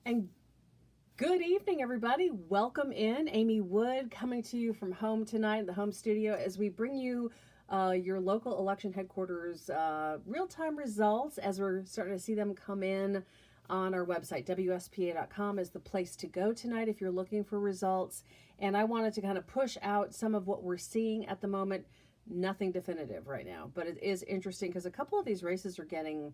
And good evening, everybody. Welcome in. Amy Wood coming to you from home tonight, the home studio, as we bring you your local election headquarters real-time results as we're starting to see them come in on our website. WSPA.com is the place to go tonight if you're looking for results. And I wanted to kind of push out some of what we're seeing at the moment. Nothing definitive right now, but it is interesting because a couple of these races are getting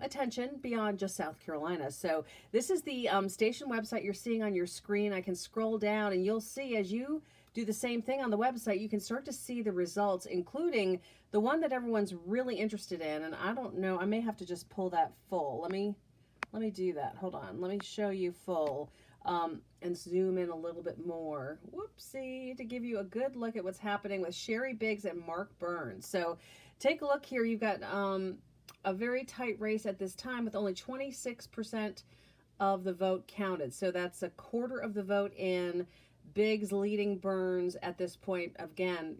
attention beyond just South Carolina. So this is the station website you're seeing on your screen. I can scroll down and you'll see as you do the same thing on the website, you can start to see the results, including the one that everyone's really interested in. And I don't know, I may have to just pull that full. Let me do that. Hold on. Let me show you full. And zoom in a little bit more. Whoopsie, to give you a good look at what's happening with Sherry Biggs and Mark Burns. So take a look here. You've got a very tight race at this time with only 26% of the vote counted. So that's a quarter of the vote in. Biggs leading Burns at this point. Again,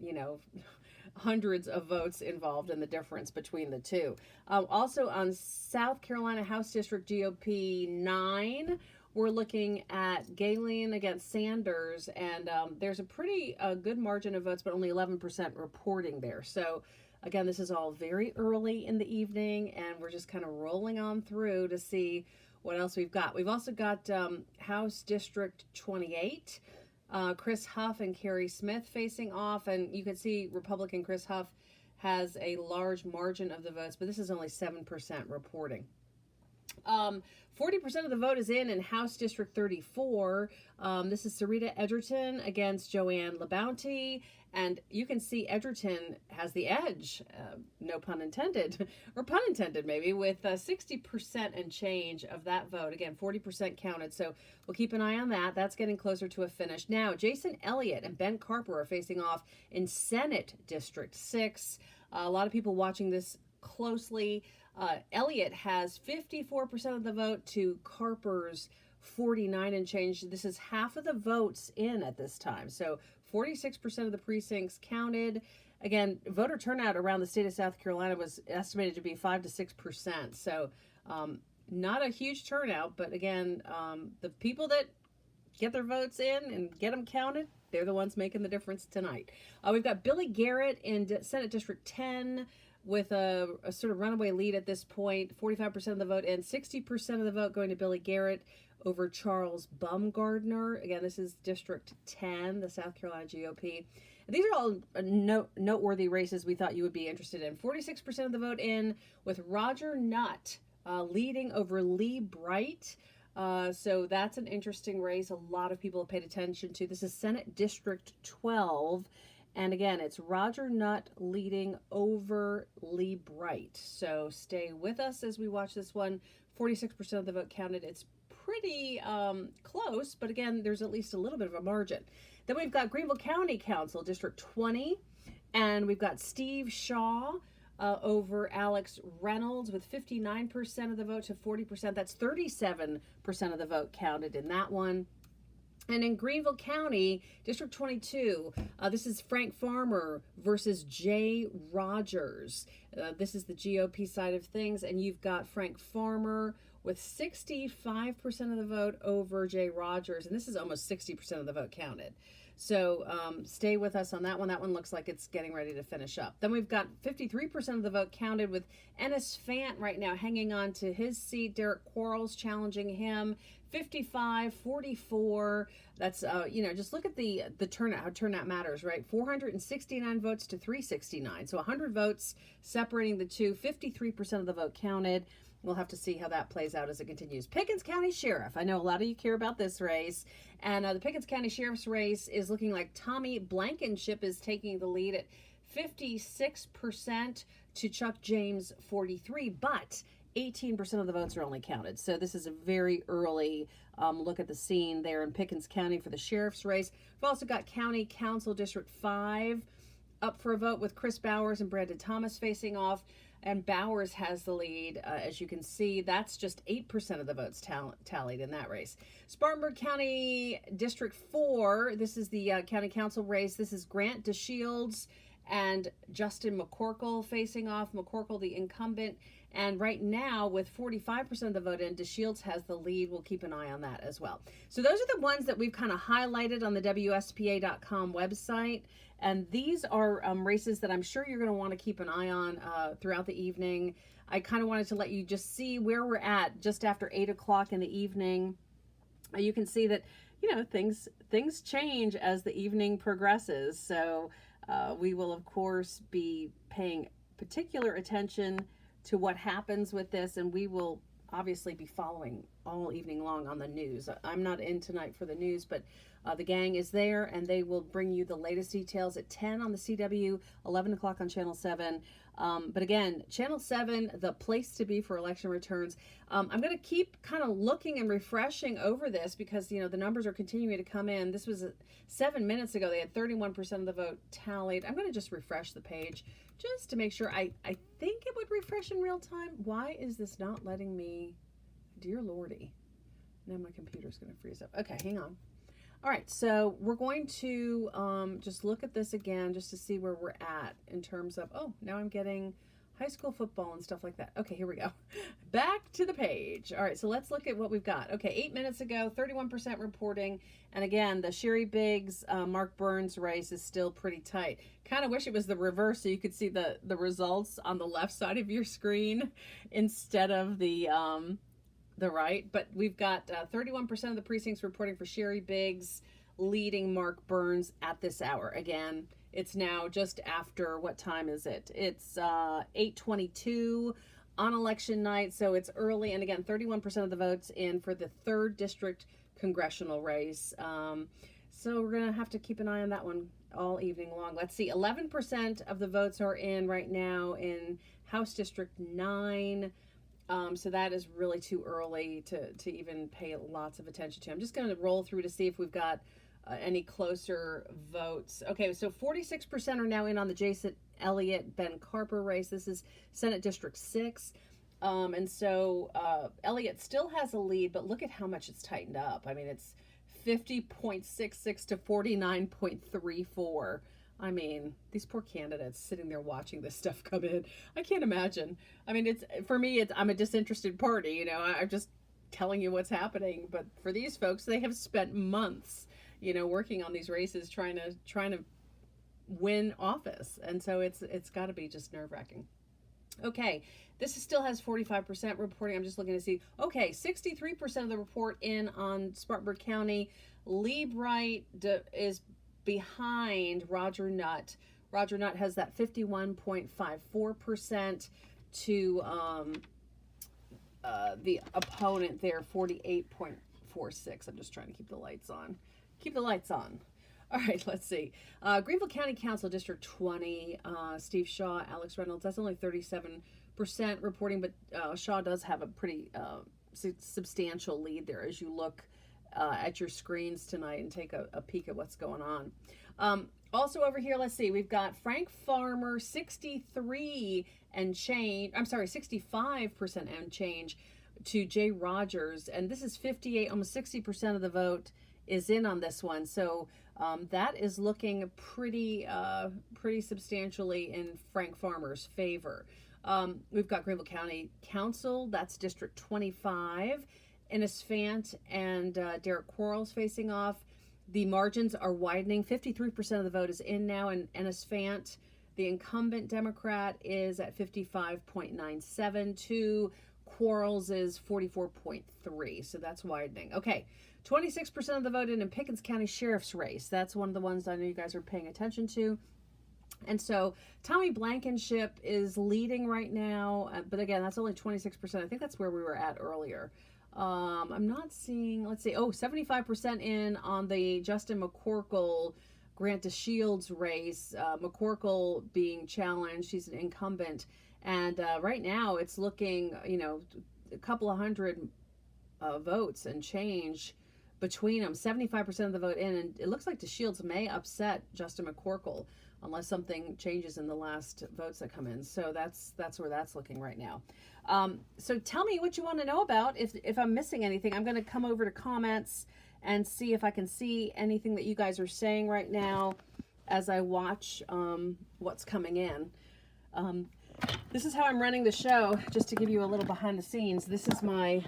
hundreds of votes involved in the difference between the two. Also on South Carolina House District GOP 9, we're looking at Galen against Sanders, and there's a pretty good margin of votes, but only 11% reporting there. So again, this is all very early in the evening, and we're just kind of rolling on through to see what else we've got. We've also got House District 28. Chris Huff and Carrie Smith facing off, and you can see Republican Chris Huff has a large margin of the votes, but this is only 7% reporting. 40% of the vote is in House District 34. This is Sarita Edgerton against Joanne LaBounty, and you can see Edgerton has the edge, no pun intended, or pun intended maybe, with 60% and change of that vote. Again, 40% counted, so we'll keep an eye on that. That's getting closer to a finish. Now, Jason Elliott and Ben Carper are facing off in Senate District 6. A lot of people watching this closely. Elliott has 54% of the vote to Carper's 49 and change. This is half of the votes in at this time. So 46% of the precincts counted. Again, voter turnout around the state of South Carolina was estimated to be 5 to 6%. So not a huge turnout, but again, the people that get their votes in and get them counted, they're the ones making the difference tonight. We've got Billy Garrett in Senate District 10 with a sort of runaway lead at this point, 45% of the vote and 60% of the vote going to Billy Garrett over Charles Bumgardner. Again, this is District 10, the South Carolina GOP. And these are all noteworthy races we thought you would be interested in. 46% of the vote in with Roger Nutt leading over Lee Bright. So that's an interesting race. A lot of people have paid attention to. This is Senate District 12. And again, it's Roger Nutt leading over Lee Bright. So stay with us as we watch this one. 46% of the vote counted. It's pretty close, but again, there's at least a little bit of a margin. Then we've got Greenville County Council, District 20, and we've got Steve Shaw over Alex Reynolds with 59% of the vote to 40%. That's 37% of the vote counted in that one. And in Greenville County, District 22, this is Frank Farmer versus Jay Rogers. This is the GOP side of things, and you've got Frank Farmer with 65% of the vote over Jay Rogers, and this is almost 60% of the vote counted. So stay with us on that one. That one looks like it's getting ready to finish up. Then we've got 53% of the vote counted with Ennis Fant right now hanging on to his seat. Derek Quarles challenging him. 55-44. That's, just look at the turnout, how turnout matters, right? 469 votes to 369. So 100 votes separating the two. 53% of the vote counted. We'll have to see how that plays out as it continues. Pickens County Sheriff. I know a lot of you care about this race. And the Pickens County Sheriff's race is looking like Tommy Blankenship is taking the lead at 56% to Chuck James 43. But 18% of the votes are only counted. So this is a very early look at the scene there in Pickens County for the sheriff's race. We've also got County Council District 5 up for a vote with Chris Bowers and Brandon Thomas facing off. And Bowers has the lead. As you can see, that's just 8% of the votes tallied in that race. Spartanburg County District 4, this is the county council race. This is Grant DeShields and Justin McCorkle facing off. McCorkle, the incumbent. And right now, with 45% of the vote in, DeShields has the lead. We'll keep an eye on that as well. So those are the ones that we've kind of highlighted on the WSPA.com website. And these are races that I'm sure you're going to want to keep an eye on throughout the evening. I kind of wanted to let you just see where we're at just after 8 o'clock in the evening. You can see that, you know, things change as the evening progresses. So we will, of course, be paying particular attention to what happens with this, and we will obviously be following all evening long on the news. I'm not in tonight for the news, but the gang is there, and they will bring you the latest details at 10 on the CW, 11 o'clock on Channel 7. But again, Channel 7, the place to be for election returns. I'm going to keep kind of looking and refreshing over this because, you know, the numbers are continuing to come in. This was 7 minutes ago. They had 31% of the vote tallied. I'm going to just refresh the page just to make sure. I think it would refresh in real time. Why is this not letting me? Dear Lordy. Now my computer's going to freeze up. Okay, hang on. All right, so we're going to just look at this again just to see where we're at in terms of, oh, now I'm getting high school football and stuff like that. Okay, here we go. Back to the page. All right, so let's look at what we've got. Okay, 8 minutes ago, 31% reporting. And again, the Sherry Biggs, Mark Burns race is still pretty tight. Kind of wish it was the reverse so you could see the results on the left side of your screen instead of the right, but we've got 31% of the precincts reporting for Sherry Biggs, leading Mark Burns at this hour. Again, it's now just after, what time is it? It's 8:22 on election night, so it's early. And again, 31% of the votes in for the 3rd District congressional race. So we're going to have to keep an eye on that one all evening long. Let's see, 11% of the votes are in right now in House District 9. So that is really too early to even pay lots of attention to. I'm just going to roll through to see if we've got any closer votes. Okay, so 46% are now in on the Jason Elliott, Ben Carper race. This is Senate District 6. And so Elliott still has a lead, but look at how much it's tightened up. I mean, it's 50.66 to 49.34. I mean, these poor candidates sitting there watching this stuff come in. I can't imagine. I mean, it's for me, I'm a disinterested party. You know, I'm just telling you what's happening. But for these folks, they have spent months, you know, working on these races, trying to win office, and so it's got to be just nerve-wracking. Okay, this still has 45% reporting. I'm just looking to see. Okay, 63% of the report in on Spartanburg County. Lee Bright is behind Roger Nutt. Roger Nutt has that 51.54% to the opponent there, 48.46. I'm just trying to keep the lights on. Keep the lights on. All right, let's see. Greenville County Council, District 20, Steve Shaw, Alex Reynolds. That's only 37% reporting, but Shaw does have a pretty substantial lead there as you look at your screens tonight and take a peek at what's going on. Also over here, let's see, we've got Frank Farmer, 65% and change to Jay Rogers, and this is 58, almost 60% of the vote is in on this one. So that is looking pretty substantially in Frank Farmer's favor. We've got Greenville County Council, that's District 25. Ennis Fant and Derek Quarles facing off. The margins are widening. 53% of the vote is in now, and Ennis Fant, the incumbent Democrat, is at 55.97. Quarles is 44.3, so that's widening. Okay, 26% of the vote in Pickens County Sheriff's race. That's one of the ones I know you guys are paying attention to. And so Tommy Blankenship is leading right now, but again, that's only 26%. I think that's where we were at earlier. I'm not seeing, let's see, 75% in on the Justin McCorkle Grant DeShields race. McCorkle being challenged, he's an incumbent. And right now it's looking, you know, a couple of hundred votes and change between them. 75% of the vote in, and it looks like DeShields may upset Justin McCorkle unless something changes in the last votes that come in. So that's where that's looking right now. So tell me what you want to know about. If I'm missing anything, I'm going to come over to comments and see if I can see anything that you guys are saying right now as I watch what's coming in. This is how I'm running the show, just to give you a little behind the scenes. This is my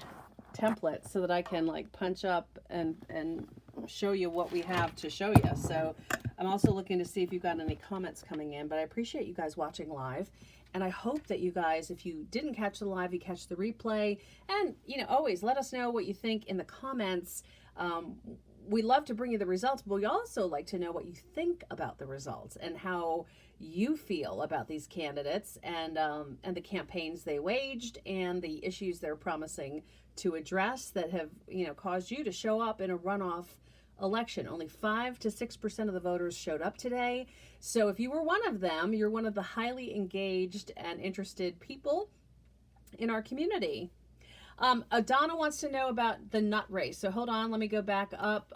template so that I can like punch up and show you what we have to show you. So I'm also looking to see if you've got any comments coming in, but I appreciate you guys watching live. And I hope that you guys, if you didn't catch the live, you catch the replay. And, you know, always let us know what you think in the comments. We love to bring you the results, but we also like to know what you think about the results and how you feel about these candidates and the campaigns they waged and the issues they're promising to address that have, you know, caused you to show up in a runoff election. Only 5 to 6% of the voters showed up today. So if you were one of them, you're one of the highly engaged and interested people in our community. Donna wants to know about the nut race. So hold on, let me go back up.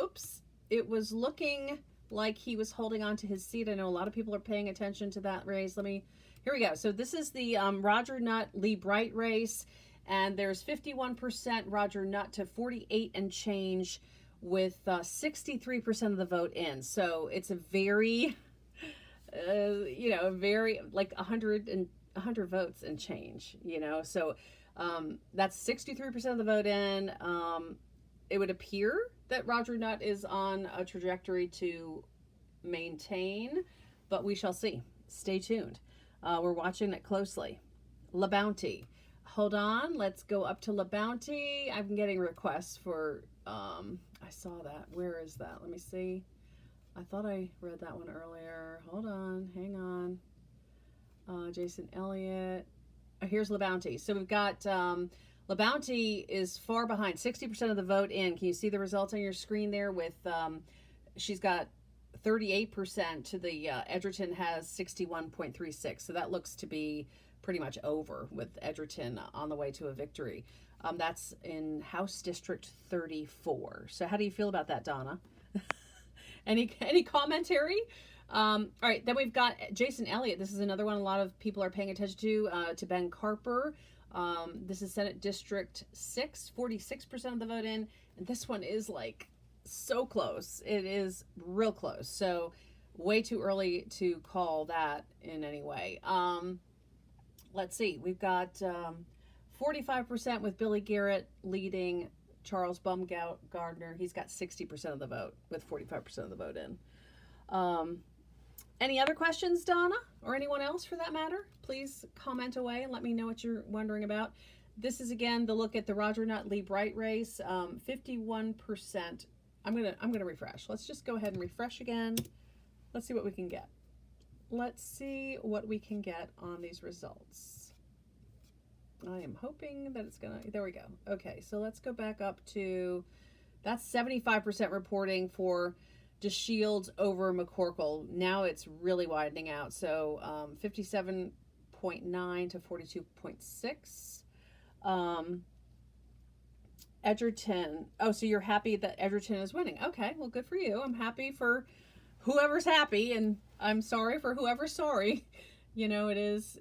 Oops, it was looking like he was holding on to his seat. I know a lot of people are paying attention to that race. Here we go. So this is the Roger Nutt Lee Bright race, and there's 51% Roger Nutt to 48 and change, with 63% of the vote in. So it's a very, you know, very like 100 votes and change, you know. So that's 63% of the vote in. It would appear that Roger Nutt is on a trajectory to maintain, but we shall see. Stay tuned. We're watching it closely. La Bounty. Hold on. Let's go up to La Bounty. I'm getting requests for, I saw that. Where is that? Let me see. I thought I read that one earlier. Hold on. Hang on. Jason Elliott. Here's La Bounty. So we've got La Bounty is far behind, 60% of the vote in. Can you see the results on your screen there? With she's got 38% to the Edgerton has 61.36. So that looks to be pretty much over with Edgerton on the way to a victory. That's in House District 34. So how do you feel about that, Donna? Any commentary? All right, then we've got Jason Elliott. This is another one a lot of people are paying attention to Ben Carper. This is Senate District 6, 46% of the vote in. And this one is like so close. It is real close. So way too early to call that in any way. Let's see. We've got 45% with Billy Garrett leading Charles Baumgardner. He's got 60% of the vote with 45% of the vote in. Any other questions, Donna, or anyone else for that matter? Please comment away and let me know what you're wondering about. This is again the look at the Roger Nutt Lee Bright race. 51%. I'm gonna refresh. Let's just go ahead and refresh again. Let's see what we can get. Let's see what we can get on these results. I am hoping that it's gonna. There we go. Okay, so let's go back up to. That's 75% reporting for DeShields over McCorkle. Now it's really widening out. So 57.9 to 42.6. Edgerton. Oh, so you're happy that Edgerton is winning. Okay, well, good for you. I'm happy for whoever's happy, and I'm sorry for whoever's sorry. You know, it is.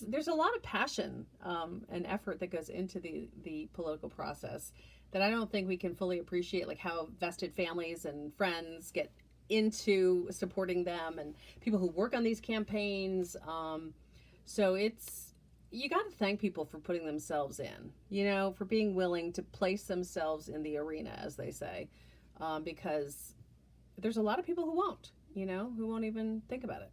There's a lot of passion and effort that goes into the political process that I don't think we can fully appreciate, like how vested families and friends get into supporting them and people who work on these campaigns. So you got to thank people for putting themselves in, you know, for being willing to place themselves in the arena, as they say, because there's a lot of people who won't, you know, who won't even think about it.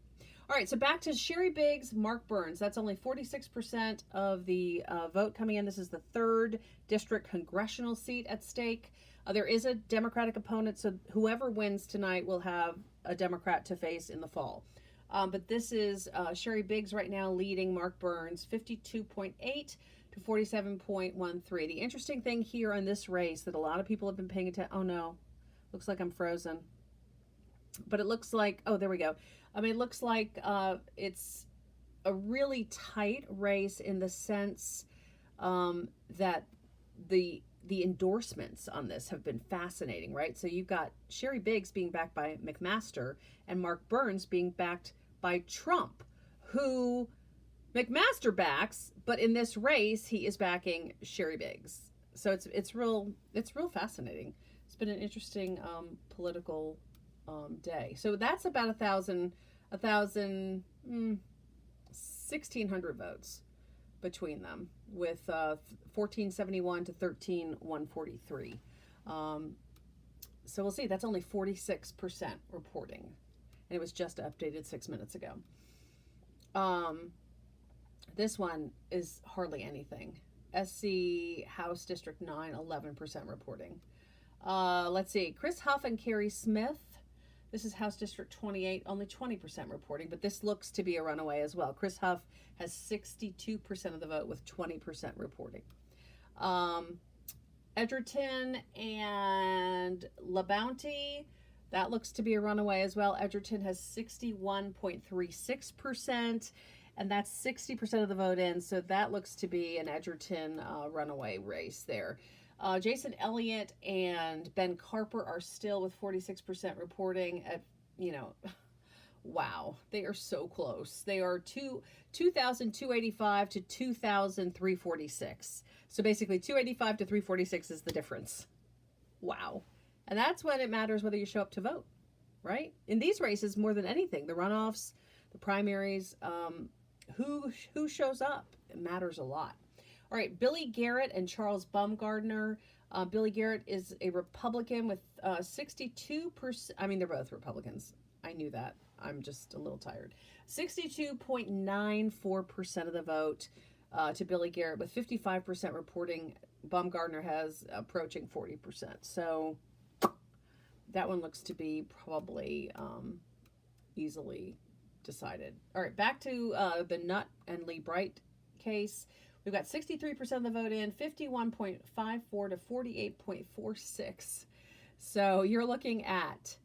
All right, so back to Sherry Biggs, Mark Burns. That's only 46% of the vote coming in. This is the 3rd district congressional seat at stake. There is a Democratic opponent, so whoever wins tonight will have a Democrat to face in the fall. But this is Sherry Biggs right now leading Mark Burns, 52.8 to 47.13. The interesting thing here on this race that a lot of people have been paying attention. Oh no, looks like I'm frozen. But it looks like, oh, there we go. I mean, it looks like it's a really tight race in the sense that the endorsements on this have been fascinating, right? So you've got Sherry Biggs being backed by McMaster and Mark Burns being backed by Trump, who McMaster backs, but in this race he is backing Sherry Biggs. So it's real fascinating. It's been an interesting political day. So that's about 1,600 votes between them, with 1471 to 13,143. So we'll see. That's only 46% reporting, and it was just updated 6 minutes ago. This one is hardly anything. SC House District 9, 11% reporting. Let's see. Chris Huff and Carrie Smith. This is House District 28, only 20% reporting, but this looks to be a runaway as well. Chris Huff has 62% of the vote with 20% reporting. Edgerton and LaBounty, that looks to be a runaway as well. Edgerton has 61.36%, and that's 60% of the vote in, so that looks to be an Edgerton runaway race there. Jason Elliott and Ben Carper are still with 46% reporting at, wow, they are so close. They are 2,285 to 2,346. So basically 285 to 346 is the difference. Wow. And that's when it matters whether you show up to vote, right? In these races, more than anything, the runoffs, the primaries, who shows up, it matters a lot. All right, Billy Garrett and Charles Baumgardner. Billy Garrett is a Republican with 62%. I mean, they're both Republicans. I knew that. I'm just a little tired. 62.94% of the vote to Billy Garrett, with 55% reporting. Baumgardner has approaching 40%. So that one looks to be probably easily decided. All right, back to the Nutt and Lee Bright case. We've got 63% of the vote in, 51.54 to 48.46. So you're looking at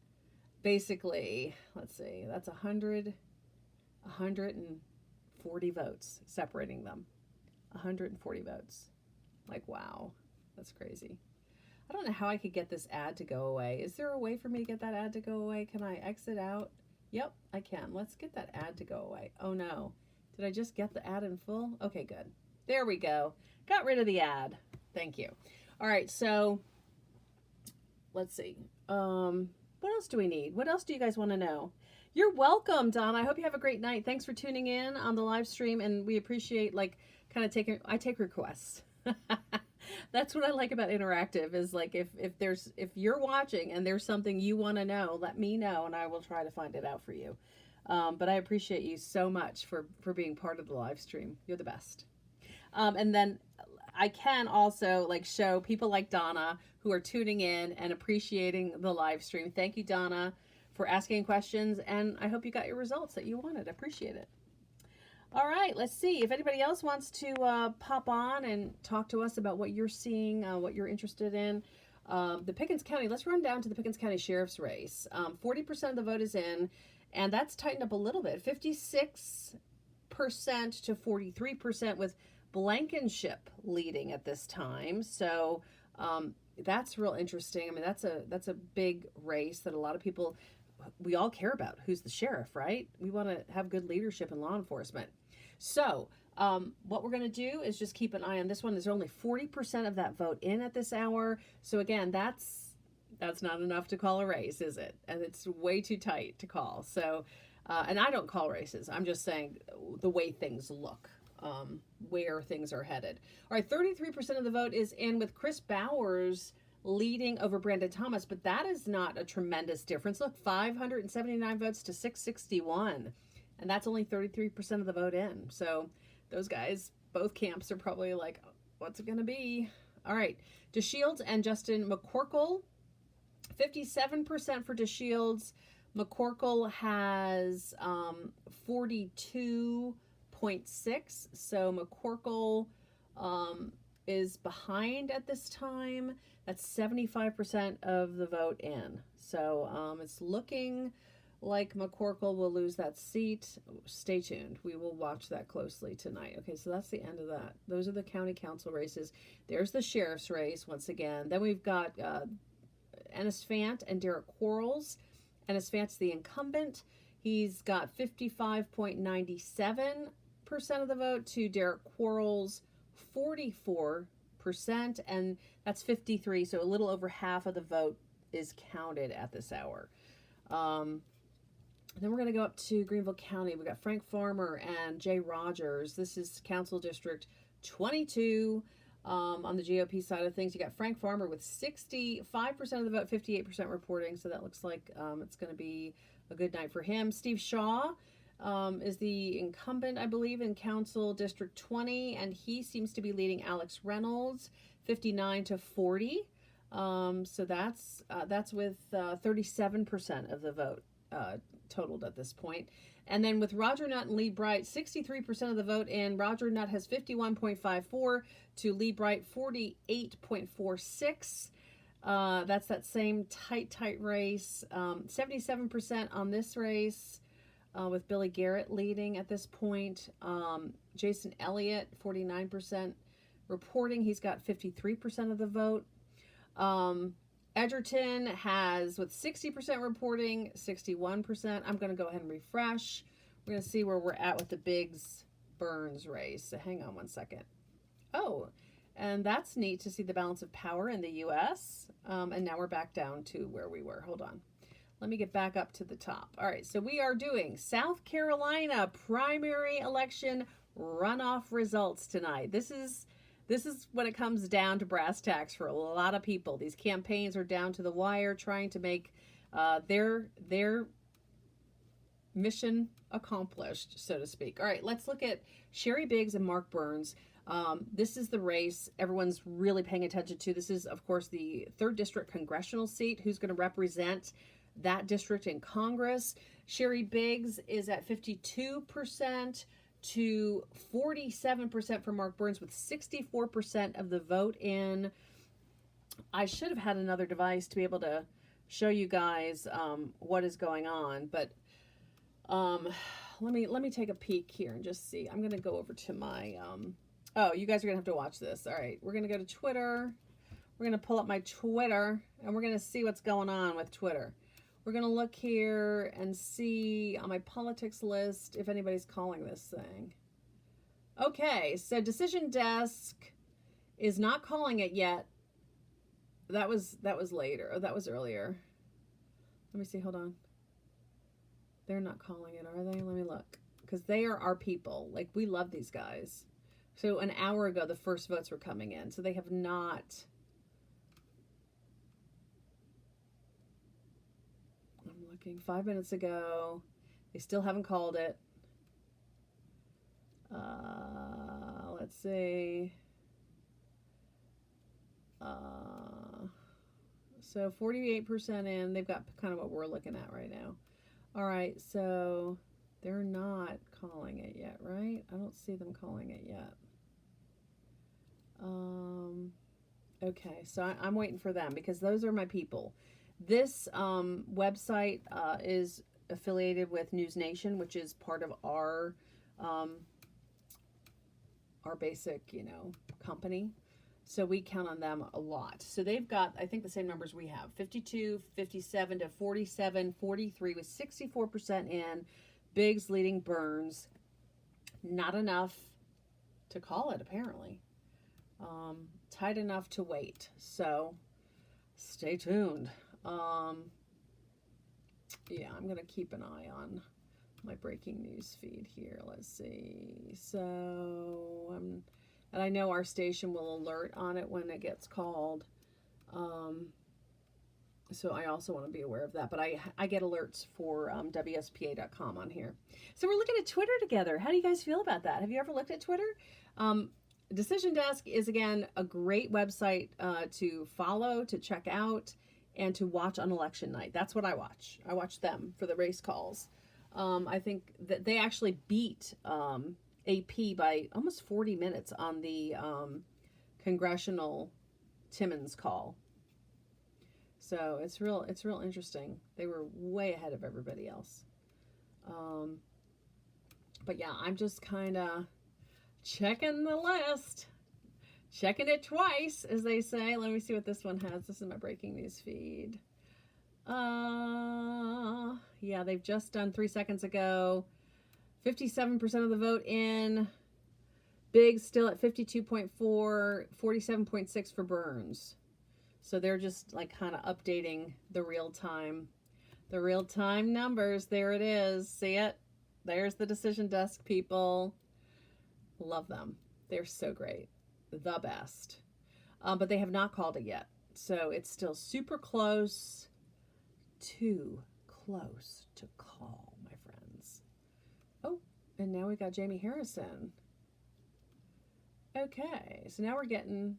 basically, let's see, that's 140 votes separating them. 140 votes. Like, wow, that's crazy. I don't know how I could get this ad to go away. Is there a way for me to get that ad to go away? Can I exit out? Yep, I can. Let's get that ad to go away. Oh no. Did I just get the ad in full? Okay, good. There we go. Got rid of the ad. Thank you. All right, so let's see. What else do we need? What else do you guys want to know? You're welcome, Don. I hope you have a great night. Thanks for tuning in on the live stream, and we appreciate I take requests. That's what I like about interactive, is like if you're watching and there's something you want to know, let me know and I will try to find it out for you. But I appreciate you so much for being part of the live stream. You're the best. And then I can also show people like Donna who are tuning in and appreciating the live stream. Thank you, Donna, for asking questions, and I hope you got your results that you wanted. Appreciate it. All right, let's see if anybody else wants to pop on and talk to us about what you're seeing, what you're interested in. The Pickens County, let's run down to the Pickens County Sheriff's race. 40% of the vote is in, and that's tightened up a little bit, 56% to 43%, with Blankenship leading at this time. So that's real interesting. I mean, that's a big race that a lot of people, we all care about. Who's the sheriff, right? We want to have good leadership in law enforcement. So what we're going to do is just keep an eye on this one. There's only 40% of that vote in at this hour. So again, that's not enough to call a race, is it? And it's way too tight to call. So, and I don't call races. I'm just saying the way things look, where things are headed. All right, 33% of the vote is in, with Chris Bowers leading over Brandon Thomas, but that is not a tremendous difference. Look, 579 votes to 661. And that's only 33% of the vote in. So those guys, both camps are probably like, what's it going to be? All right. DeShields and Justin McCorkle, 57% for DeShields. McCorkle has 42.6. So McCorkle is behind at this time. That's 75% of the vote in. So it's looking like McCorkle will lose that seat. Stay tuned. We will watch that closely tonight. Okay, so that's the end of that. Those are the county council races. There's the sheriff's race once again. Then we've got Ennis Fant and Derek Quarles. Ennis Fant's the incumbent. He's got 55.97% of the vote to Derek Quarles' 44%, and that's 53. So a little over half of the vote is counted at this hour. Then we're going to go up to Greenville County. We've got Frank Farmer and Jay Rogers. This is Council District 22 on the GOP side of things. You got Frank Farmer with 65% of the vote, 58% reporting. So that looks like it's going to be a good night for him. Steve Shaw is the incumbent, I believe, in Council District 20, and he seems to be leading Alex Reynolds 59-40. So that's with 37% of the vote totaled at this point. And then with Roger Nutt and Lee Bright, 63% of the vote in. Roger Nutt has 51.54 to Lee Bright 48.46. That's that same tight race. 77% on this race with Billy Garrett leading at this point. Jason Elliott, 49% reporting. He's got 53% of the vote. Edgerton has, with 60% reporting, 61%. I'm going to go ahead and refresh. We're going to see where we're at with the Biggs Burns race. So hang on one second. Oh, and that's neat to see the balance of power in the U.S. And now we're back down to where we were. Hold on. Let me get back up to the top. All right, so we are doing South Carolina primary election runoff results tonight. This is when it comes down to brass tacks for a lot of people. These campaigns are down to the wire, trying to make their mission accomplished, so to speak. All right, let's look at Sherry Biggs and Mark Burns. This is the race everyone's really paying attention to. This is, of course, the 3rd District congressional seat. Who's going to represent that district in Congress? Sherry Biggs is at 52% to 47% for Mark Burns, with 64% of the vote in. I should have had another device to be able to show you guys what is going on, but let me take a peek here and just see. I'm going to go over to my oh, you guys are going to have to watch this. All right, we're going to go to Twitter. We're going to pull up my Twitter, and we're going to see what's going on with Twitter. We're going to look here and see on my politics list if anybody's calling this thing. Okay, so Decision Desk is not calling it yet. That was later. Oh, that was earlier. Let me see. Hold on. They're not calling it, are they? Let me look. Because they are our people. Like, we love these guys. So an hour ago, the first votes were coming in. So they have not... I'm looking 5 minutes ago. They still haven't called it. Let's see. So 48% in. They've got kind of what we're looking at right now. All right, so they're not calling it yet, right? I don't see them calling it yet. Okay, so I'm waiting for them because those are my people. This website is affiliated with News Nation, which is part of our basic, company. So we count on them a lot. So they've got, I think, the same numbers we have. 52, 57 to 47, 43 with 64% in. Biggs leading Burns. Not enough to call it, apparently. Tight enough to wait. So stay tuned. Yeah, I'm going to keep an eye on my breaking news feed here. Let's see. So, and I know our station will alert on it when it gets called. So I also want to be aware of that. But I get alerts for WSPA.com on here. So we're looking at Twitter together. How do you guys feel about that? Have you ever looked at Twitter? Decision Desk is, again, a great website to follow, to check out, and to watch on election night. That's what I watch. I watch them for the race calls. I think that they actually beat AP by almost 40 minutes on the congressional Timmons call. So it's real interesting. They were way ahead of everybody else. But yeah, I'm just kind of checking the list. Checking it twice, as they say. Let me see what this one has. This is my breaking news feed. Yeah, they've just done 3 seconds ago. 57% of the vote in. Biggs still at 52.4, 47.6 for Burns. So they're just like kind of updating the real time The real-time numbers. There it is. See it? There's the decision desk people. Love them. They're so great. The best. But they have not called it yet. So it's still super close. Too close to call, my friends. Oh, and now we got Jamie Harrison. Okay, so now we're getting...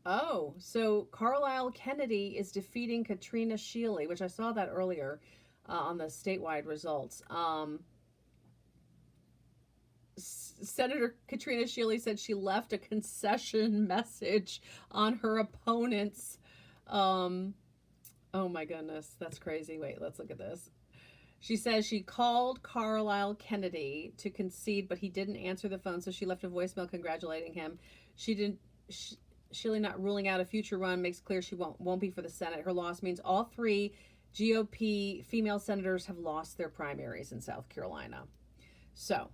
Oh, so Carlisle Kennedy is defeating Katrina Shealy, which I saw that earlier on the statewide results. Senator Katrina Shealy said she left a concession message on her opponent's. Oh my goodness, that's crazy. Wait, let's look at this. She says she called Carlisle Kennedy to concede, but he didn't answer the phone, so she left a voicemail congratulating him. Shealy not ruling out a future run makes clear she won't be for the Senate. Her loss means all 3 GOP female senators have lost their primaries in South Carolina. So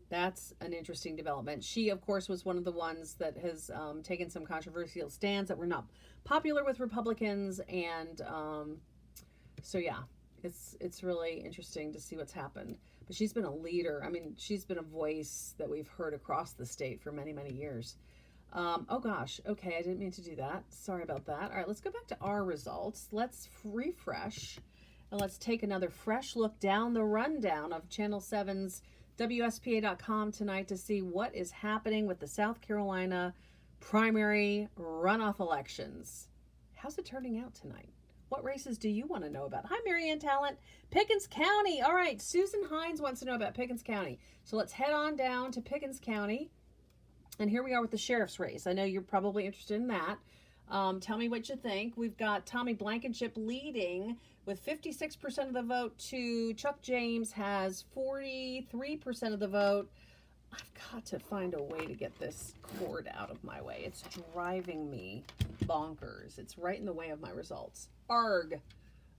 that's an interesting development. She, of course, was one of the ones that has taken some controversial stands that were not popular with Republicans. And so, yeah, it's really interesting to see what's happened. But she's been a leader. I mean, she's been a voice that we've heard across the state for many, many years. Oh, gosh. Okay, I didn't mean to do that. Sorry about that. All right, let's go back to our results. Let's refresh. And let's take another fresh look down the rundown of Channel 7's WSPA.com tonight to see what is happening with the South Carolina primary runoff elections. How's it turning out tonight? What races do you want to know about? Hi, Marianne Talent. Pickens County. All right, Susan Hines wants to know about Pickens County. So let's head on down to Pickens County. And here we are with the sheriff's race. I know you're probably interested in that. Tell me what you think. We've got Tommy Blankenship leading with 56% of the vote to Chuck James has 43% of the vote. I've got to find a way to get this cord out of my way. It's driving me bonkers. It's right in the way of my results. Arg.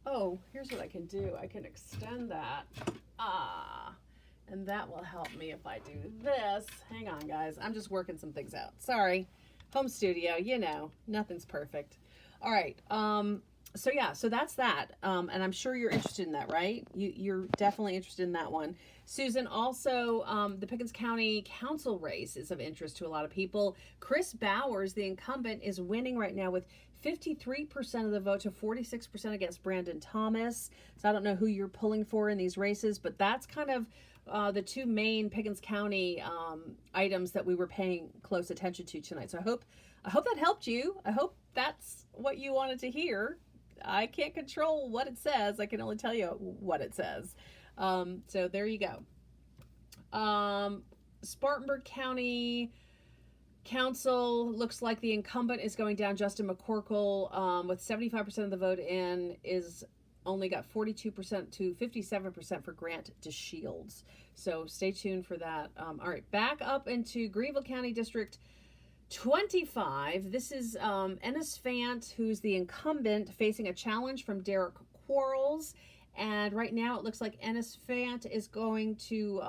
Oh, here's what I can do. I can extend that. And that will help me if I do this. Hang on, guys. I'm just working some things out. Sorry. Home studio, you know, nothing's perfect. All right. So yeah, so that's that. And I'm sure you're interested in that, right? You're definitely interested in that one. Susan, also, the Pickens County Council race is of interest to a lot of people. Chris Bowers, the incumbent, is winning right now with 53% of the vote to 46% against Brandon Thomas. So I don't know who you're pulling for in these races, but that's kind of the 2 main Pickens County items that we were paying close attention to tonight. So I hope that helped you. I hope that's what you wanted to hear. I can't control what it says. I can only tell you what it says. So there you go. Spartanburg County Council looks like the incumbent is going down. Justin McCorkle, with 75% of the vote in, is only got 42% to 57% for Grant DeShields. So stay tuned for that. All right, back up into Greenville County District 25. This is Ennis Fant, who's the incumbent, facing a challenge from Derek Quarles. And right now it looks like Ennis Fant is going to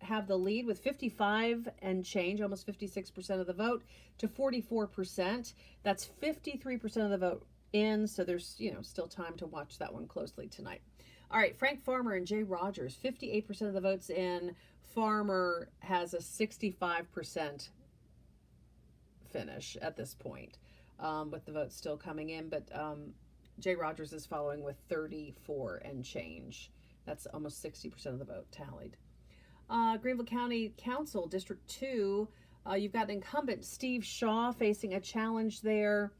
have the lead with 55 and change, almost 56% of the vote to 44%. That's 53% of the vote in, so there's, still time to watch that one closely tonight. All right, Frank Farmer and Jay Rogers, 58% of the votes in. Farmer has a 65% finish at this point, with the votes still coming in, but Jay Rogers is following with 34 and change. That's almost 60% of the vote tallied. Greenville County Council, District 2, you've got incumbent Steve Shaw facing a challenge there,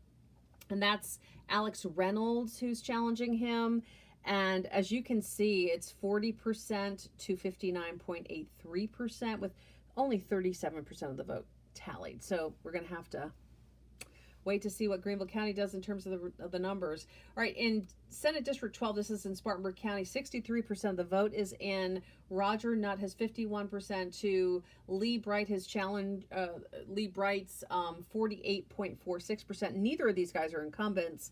and that's Alex Reynolds who's challenging him. And as you can see, it's 40% to 59.83% with only 37% of the vote tallied. So we're going to have to wait to see what Greenville County does in terms of the numbers. All right, in Senate District 12, this is in Spartanburg County, 63% of the vote is in. Roger Nutt has 51% to Lee Bright, his challenge, Lee Bright's 48.46%. Neither of these guys are incumbents.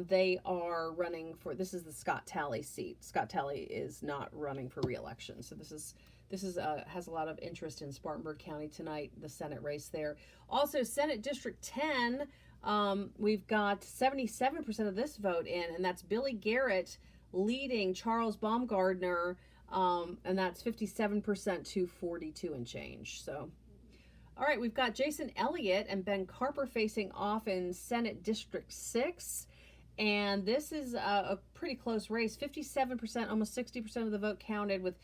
They are running for, this is the Scott Talley seat. Scott Talley is not running for re-election. So this is has a lot of interest in Spartanburg County tonight, the Senate race there. Also, Senate District 10, We've got 77% of this vote in, and that's Billy Garrett leading Charles Baumgardner, and that's 57% to 42 and change. So, all right, we've got Jason Elliott and Ben Carper facing off in Senate District 6. And this is a pretty close race. 57%, almost 60% of the vote counted, with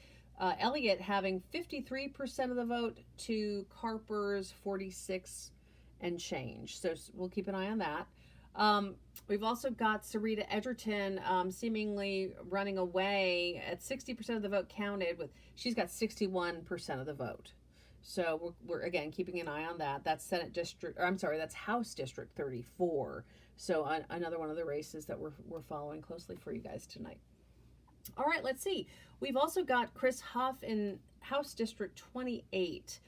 Elliott having 53% of the vote to Carper's 46 and change. So we'll keep an eye on that. We've also got Sarita Edgerton seemingly running away at 60% of the vote counted, with she's got 61% of the vote. So we're again keeping an eye on that. That's Senate District, or I'm sorry, that's House District 34. So another one of the races that we're following closely for you guys tonight. All right, let's see. We've also got Chris Huff in House District 28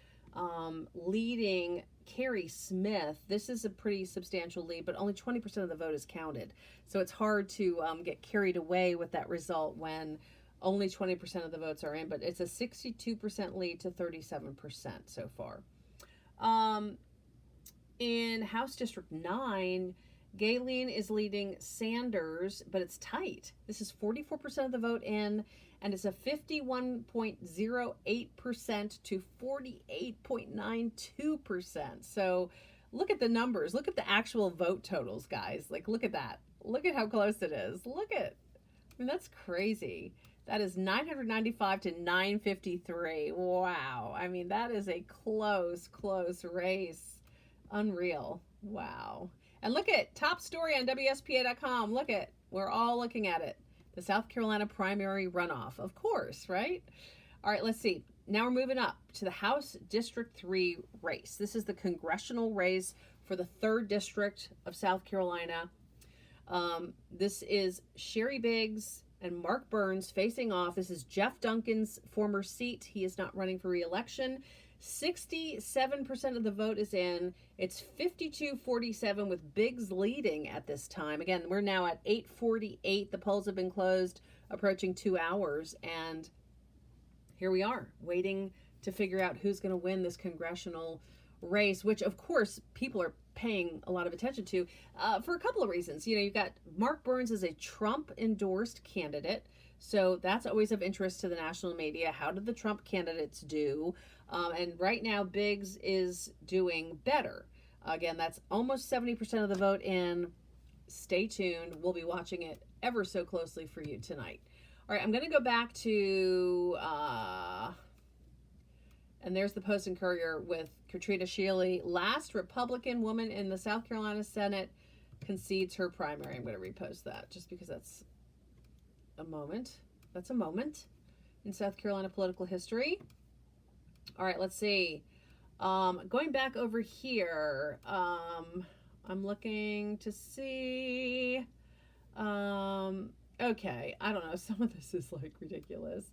leading Carrie Smith. This is a pretty substantial lead, but only 20% of the vote is counted. So it's hard to get carried away with that result when only 20% of the votes are in, but it's a 62% lead to 37% so far. In House District 9, Galen is leading Sanders, but it's tight. This is 44% of the vote in, and it's a 51.08% to 48.92%. So look at the numbers. Look at the actual vote totals, guys. Like, look at that. Look at how close it is. Look at, I mean, that's crazy. That is 995 to 953. Wow. I mean, that is a close race. Unreal. Wow. And look at top story on WSPA.com. Look at, we're all looking at it. The South Carolina primary runoff, of course, right? All right, let's see. Now we're moving up to the House District 3 race. This is the congressional race for the 3rd District of South Carolina. This is Sherry Biggs and Mark Burns facing off. This is Jeff Duncan's former seat. He is not running for re-election. 67% of the vote is in. It's 52-47 with Biggs leading at this time. Again, we're now at 8:48. The polls have been closed, approaching 2 hours, and here we are waiting to figure out who's going to win this congressional race, which of course people are paying a lot of attention to for a couple of reasons. You know, you've got Mark Burns as a Trump endorsed candidate. So that's always of interest to the national media. How did the Trump candidates do? And right now, Biggs is doing better. Again, that's almost 70% of the vote in. Stay tuned. We'll be watching it ever so closely for you tonight. All right, I'm going to go back to, and there's the Post and Courier with Katrina Shealy. Last Republican woman in the South Carolina Senate concedes her primary. I'm going to repost that just because that's a moment. That's a moment in South Carolina political history. All right, let's see. Going back over here, I'm looking to see. Okay, I don't know. Some of this is like ridiculous.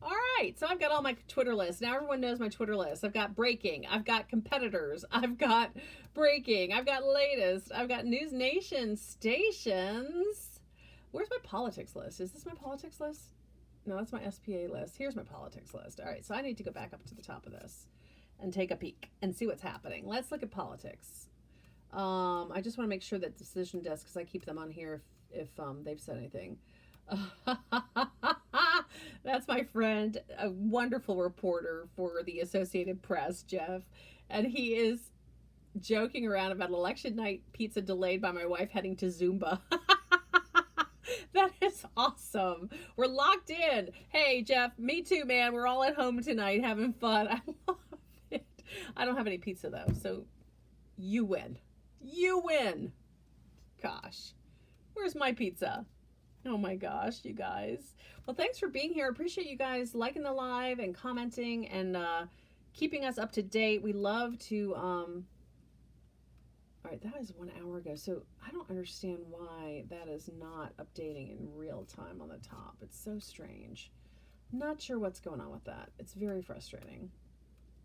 All right, so I've got all my Twitter lists. Now everyone knows my Twitter list. I've got breaking, I've got competitors, I've got breaking, I've got latest, I've got News Nation stations. Where's my politics list? Is this my politics list? No, that's my SPA list. Here's my politics list. All right, so I need to go back up to the top of this and take a peek and see what's happening. Let's look at politics. I just want to make sure that Decision Desk, because I keep them on here if they've said anything. That's my friend, a wonderful reporter for the Associated Press, Jeff, and he is joking around about election night pizza delayed by my wife heading to Zumba. That is awesome. We're locked in. Hey, Jeff, me too, man. We're all at home tonight having fun. I love it. I don't have any pizza, though, so you win. You win. Gosh, where's my pizza? Oh my gosh, you guys. Well, thanks for being here. I appreciate you guys liking the live and commenting and keeping us up to date. We love to, all right, that is 1 hour ago. So I don't understand why that is not updating in real time on the top. It's so strange. Not sure what's going on with that. It's very frustrating.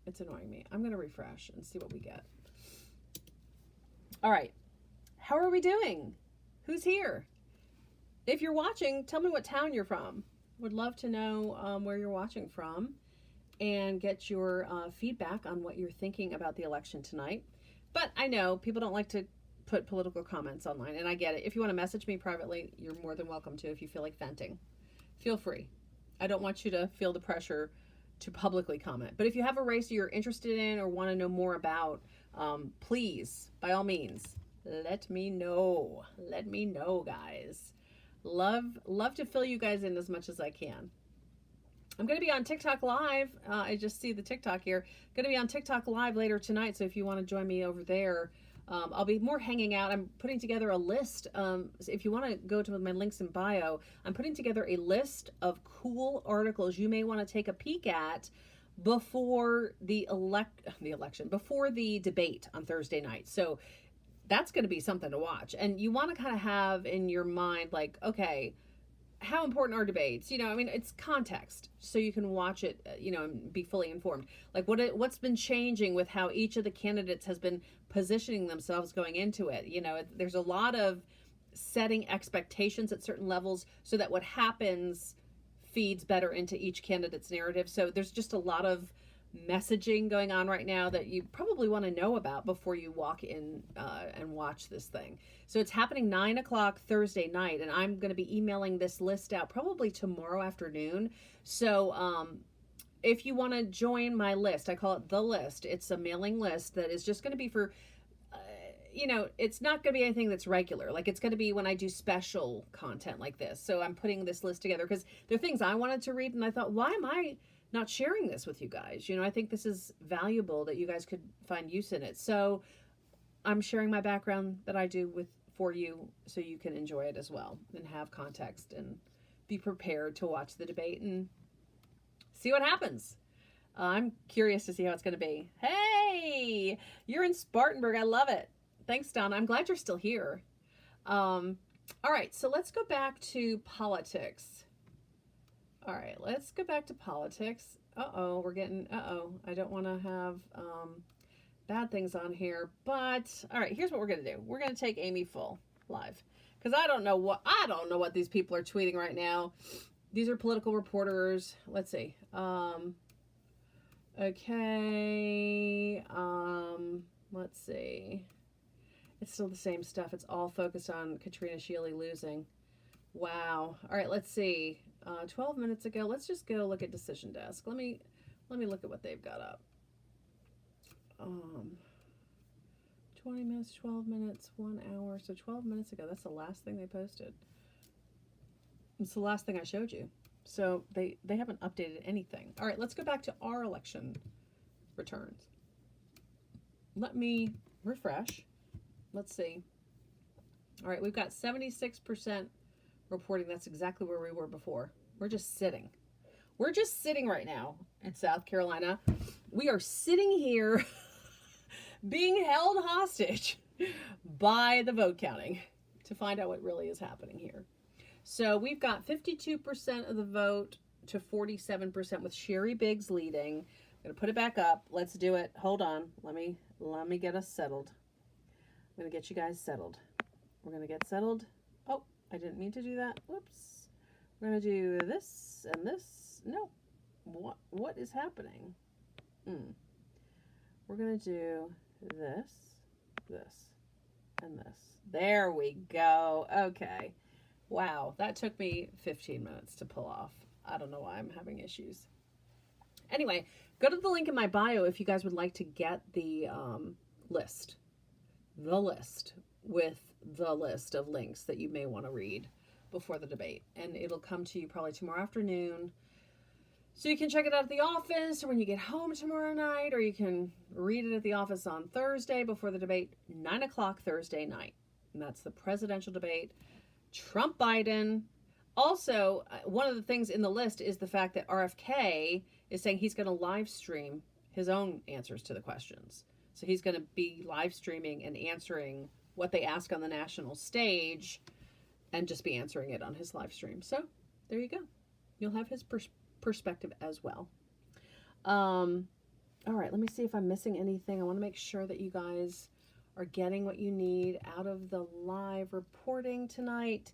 It's annoying me. I'm going to refresh and see what we get. All right. How are we doing? Who's here? If you're watching, tell me what town you're from. Would love to know where you're watching from and get your feedback on what you're thinking about the election tonight. But I know people don't like to put political comments online, and I get it. If you want to message me privately, you're more than welcome to. If you feel like venting, feel free. I don't want you to feel the pressure to publicly comment. But if you have a race you're interested in or want to know more about, please, by all means, let me know. Let me know, guys. Love to fill you guys in as much as I can. I'm going to be on TikTok Live. I just see the TikTok here. Going to be on TikTok Live later tonight, so if you want to join me over there, I'll be more hanging out. I'm putting together a list. So if you want to go to my links in bio, I'm putting together a list of cool articles you may want to take a peek at before the election, before the debate on Thursday night. So that's going to be something to watch. And you want to kind of have in your mind, like, okay, how important are debates? You know, I mean, it's context, so you can watch it, you know, and be fully informed. Like what's been changing with how each of the candidates has been positioning themselves going into it. You know, there's a lot of setting expectations at certain levels so that what happens feeds better into each candidate's narrative. So there's just a lot of messaging going on right now that you probably want to know about before you walk in and watch this thing. So it's happening 9 o'clock Thursday night, and I'm going to be emailing this list out probably tomorrow afternoon. So if you want to join my list, I call it the list. It's a mailing list that is just going to be for you know, it's not going to be anything that's regular. Like, it's going to be when I do special content like this. So I'm putting this list together because there are things I wanted to read, and I thought, why am I not sharing this with you guys? You know, I think this is valuable that you guys could find use in it. So I'm sharing my background that I do for you so you can enjoy it as well and have context and be prepared to watch the debate and see what happens. I'm curious to see how it's going to be. Hey, you're in Spartanburg. I love it. Thanks, Donna. I'm glad you're still here. All right, so let's go back to politics. All right, let's go back to politics. We're getting, I don't want to have bad things on here, but all right, here's what we're going to do. We're going to take Amy Full live because I don't know what these people are tweeting right now. These are political reporters. Let's see. Okay. Let's see. It's still the same stuff. It's all focused on Katrina Shealy losing. Wow. All right, let's see. 12 minutes ago, let's just go look at Decision Desk. Let me look at what they've got up. 20 minutes, 12 minutes, 1 hour. So 12 minutes ago, that's the last thing they posted. It's the last thing I showed you. So they haven't updated anything. All right, let's go back to our election returns. Let me refresh. Let's see. All right, we've got 76% reporting. That's exactly where we were before. We're just sitting. We're just sitting right now in South Carolina. We are sitting here being held hostage by the vote counting to find out what really is happening here. So we've got 52% of the vote to 47% with Sherry Biggs leading. I'm going to put it back up. Let's do it. Hold on. Let me get us settled. I'm going to get you guys settled. We're going to get settled. Oh, I didn't mean to do that. Whoops. We're going to do this and this. No. What is happening? We're going to do this, and this. There we go. Okay. Wow, that took me 15 minutes to pull off. I don't know why I'm having issues. Anyway, go to the link in my bio if you guys would like to get the list. The list with the list of links that you may want to read before the debate. And it'll come to you probably tomorrow afternoon. So you can check it out at the office or when you get home tomorrow night, or you can read it at the office on Thursday before the debate, 9 o'clock Thursday night. And that's the presidential debate. Trump Biden. Also, one of the things in the list is the fact that RFK is saying he's going to live stream his own answers to the questions. So he's going to be live streaming and answering what they ask on the national stage and just be answering it on his live stream. So there you go. You'll have his perspective as well. All right, let me see if I'm missing anything. I want to make sure that you guys are getting what you need out of the live reporting tonight.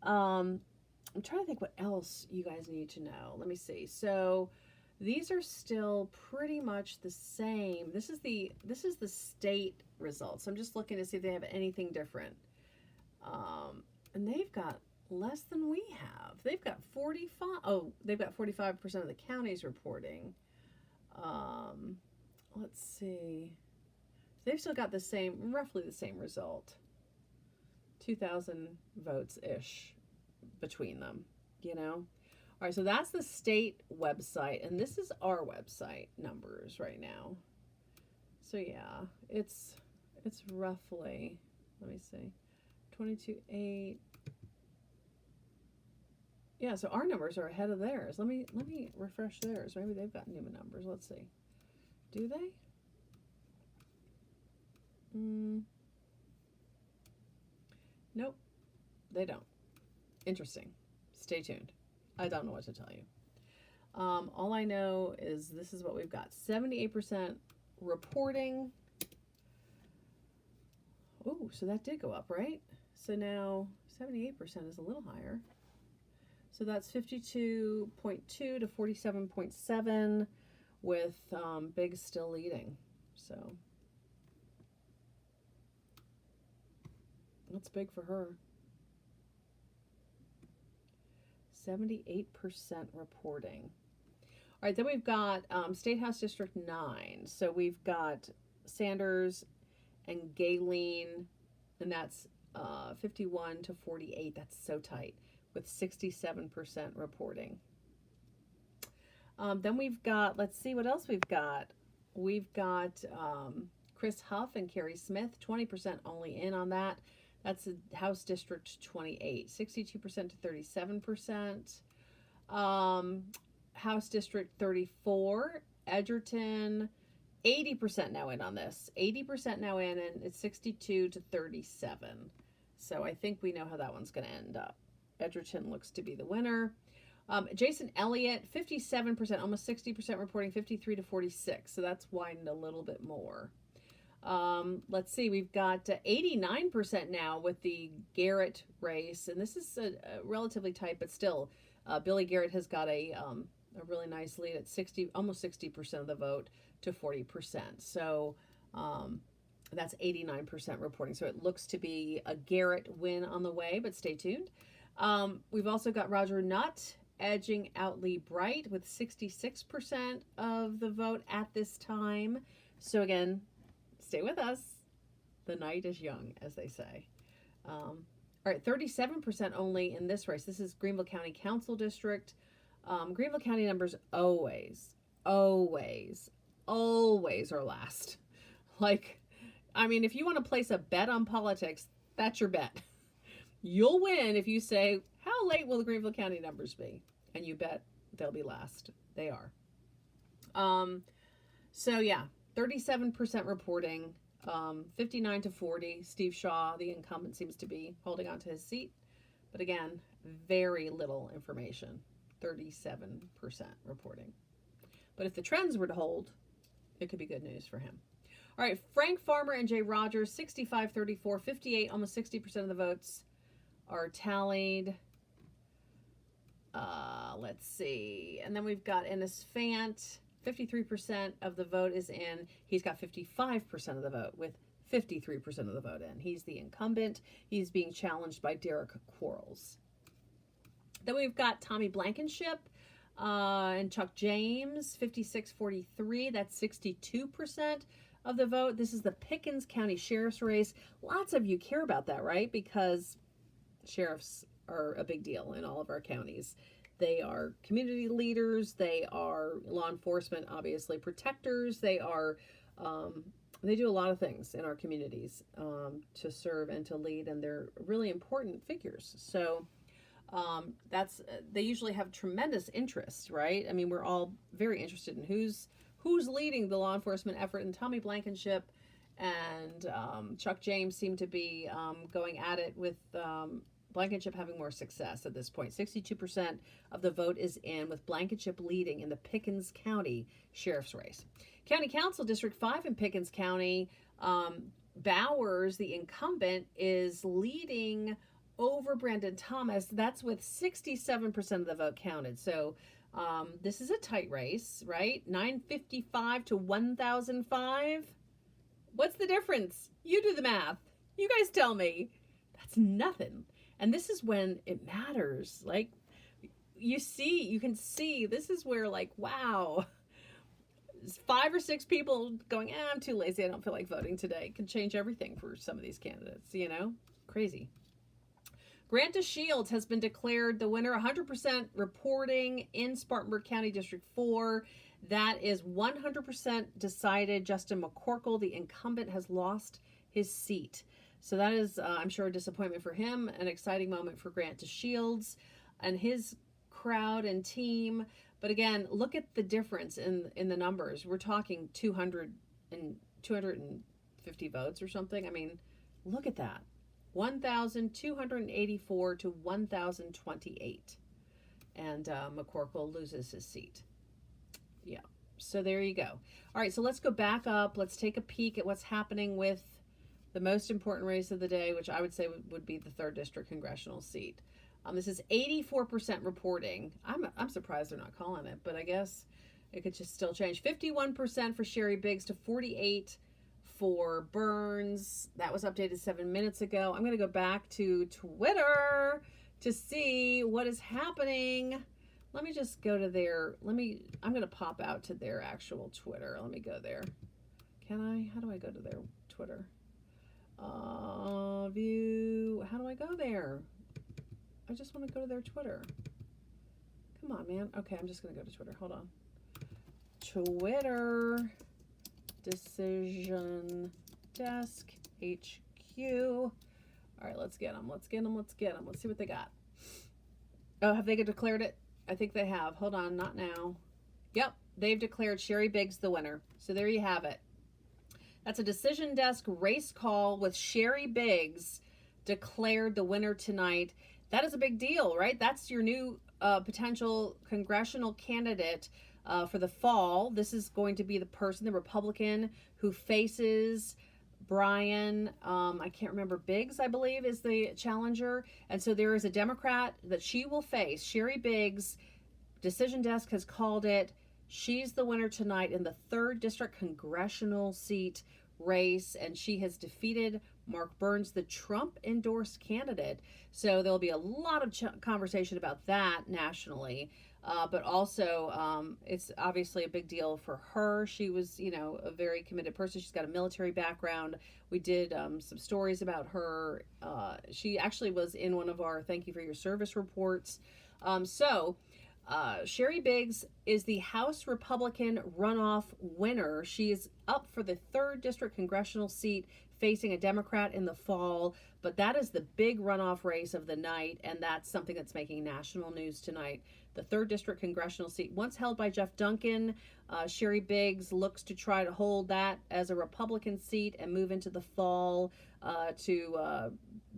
I'm trying to think what else you guys need to know. Let me see. So These are still pretty much the same. This is the state results. I'm just looking to see if they have anything different. And they've got less than we have. They've got 45. Oh, they've got 45% of the counties reporting. Let's see. They've still got the same, roughly the same result. 2,000 votes-ish between them, you know? All right, so that's the state website, and this is our website numbers right now. So yeah, it's roughly, let me see, 22.8. Yeah, so our numbers are ahead of theirs. Let me refresh theirs. Maybe they've got new numbers. Let's see. Do they? Nope, they don't. Interesting. Stay tuned. I don't know what to tell you. All I know is this is what we've got. 78% reporting. Oh, so that did go up, right? So now 78% is a little higher. So that's 52.2 to 47.7 with Big still leading. So that's big for her. 78% reporting. All right, then we've got State House District 9. So we've got Sanders and Galen, and that's 51 to 48. That's so tight, with 67% reporting. Then we've got, let's see what else we've got. We've got Chris Huff and Carrie Smith, 20% only in on that. That's House District 28, 62% to 37%. House District 34, Edgerton, 80% now in on this. 80% now in, and it's 62 to 37. So I think we know how that one's going to end up. Edgerton looks to be the winner. Jason Elliott, 57%, almost 60% reporting, 53 to 46. So that's widened a little bit more. Let's see, we've got 89% now with the Garrett race, and this is a relatively tight, but still, Billy Garrett has got a really nice lead at 60, almost 60% of the vote to 40%. So that's 89% reporting. So it looks to be a Garrett win on the way, but stay tuned. We've also got Roger Nutt edging out Lee Bright with 66% of the vote at this time. So again, stay with us. The night is young, as they say. All right, 37% only in this race. This is Greenville County Council District. Greenville County numbers always are last. Like, I mean, if you want to place a bet on politics, that's your bet. You'll win if you say, how late will the Greenville County numbers be? And you bet they'll be last. They are. So yeah, 37% reporting, 59 to 40. Steve Shaw, the incumbent, seems to be holding on to his seat. But again, very little information. 37% reporting. But if the trends were to hold, it could be good news for him. All right, Frank Farmer and Jay Rogers, 65, 34, 58, almost 60% of the votes are tallied. Let's see. And then we've got Ennis Fant, 53% of the vote is in. He's got 55% of the vote with 53% of the vote in. He's the incumbent. He's being challenged by Derek Quarles. Then we've got Tommy Blankenship and Chuck James, 56-43. That's 62% of the vote. This is the Pickens County Sheriff's race. Lots of you care about that, right? Because sheriffs are a big deal in all of our counties. They are community leaders. They are law enforcement, obviously protectors. They are, they do a lot of things in our communities to serve and to lead, and they're really important figures. So they usually have tremendous interest, right? I mean, we're all very interested in who's leading the law enforcement effort, and Tommy Blankenship and Chuck James seem to be going at it with Blankenship having more success at this point. 62% of the vote is in, with Blankenship leading in the Pickens County Sheriff's race. County Council District 5 in Pickens County, Bowers, the incumbent, is leading over Brandon Thomas. That's with 67% of the vote counted. So This is a tight race, right? 955 to 1005. What's the difference? You do the math. You guys tell me. That's nothing. And this is when it matters. Like, you can see, this is where, like, wow, 5 or 6 people going, I'm too lazy, I don't feel like voting today, can change everything for some of these candidates, Crazy. Grant DeShields has been declared the winner, 100% reporting in Spartanburg County District 4. That is 100% decided. Justin McCorkle, the incumbent, has lost his seat. So that is, I'm sure, a disappointment for him, an exciting moment for Grant DeShields and his crowd and team. But again, look at the difference in the numbers. We're talking 250 votes or something. I mean, look at that. 1,284 to 1,028. And McCorkle loses his seat. Yeah. So there you go. All right, so let's go back up. Let's take a peek at what's happening with the most important race of the day, which I would say would be the 3rd District congressional seat. This is 84% reporting. I'm surprised they're not calling it, but I guess it could just still change. 51% for Sherry Biggs to 48% for Burns. That was updated 7 minutes ago. I'm going to go back to Twitter to see what is happening. Let me just go to their, I'm going to pop out to their actual Twitter. Let me go there. Can I? How do I go to their Twitter? View. How do I go there? I just want to go to their Twitter. Come on, man. Okay, I'm just going to go to Twitter. Hold on. Twitter. Decision Desk HQ. All right, let's get them. Let's see what they got. Oh, have they declared it? I think they have. Hold on, not now. Yep, they've declared Sherry Biggs the winner. So there you have it. That's a Decision Desk race call with Sherry Biggs declared the winner tonight. That is a big deal, right? That's your new potential congressional candidate for the fall. This is going to be the person, the Republican, who faces Brian, I can't remember, Biggs, I believe, is the challenger. And so there is a Democrat that she will face. Sherry Biggs, Decision Desk has called it. She's the winner tonight in the 3rd District congressional seat race, and she has defeated Mark Burns, the Trump-endorsed candidate. So there'll be a lot of conversation about that nationally. But also, it's obviously a big deal for her. She was, a very committed person. She's got a military background. We did some stories about her. She actually was in one of our Thank You for Your Service reports. Sherry Biggs is the House Republican runoff winner. She is up for the 3rd District congressional seat, facing a Democrat in the fall. But that is the big runoff race of the night, and that's something that's making national news tonight. The 3rd District congressional seat, once held by Jeff Duncan, Sherry Biggs looks to try to hold that as a Republican seat and move into the fall to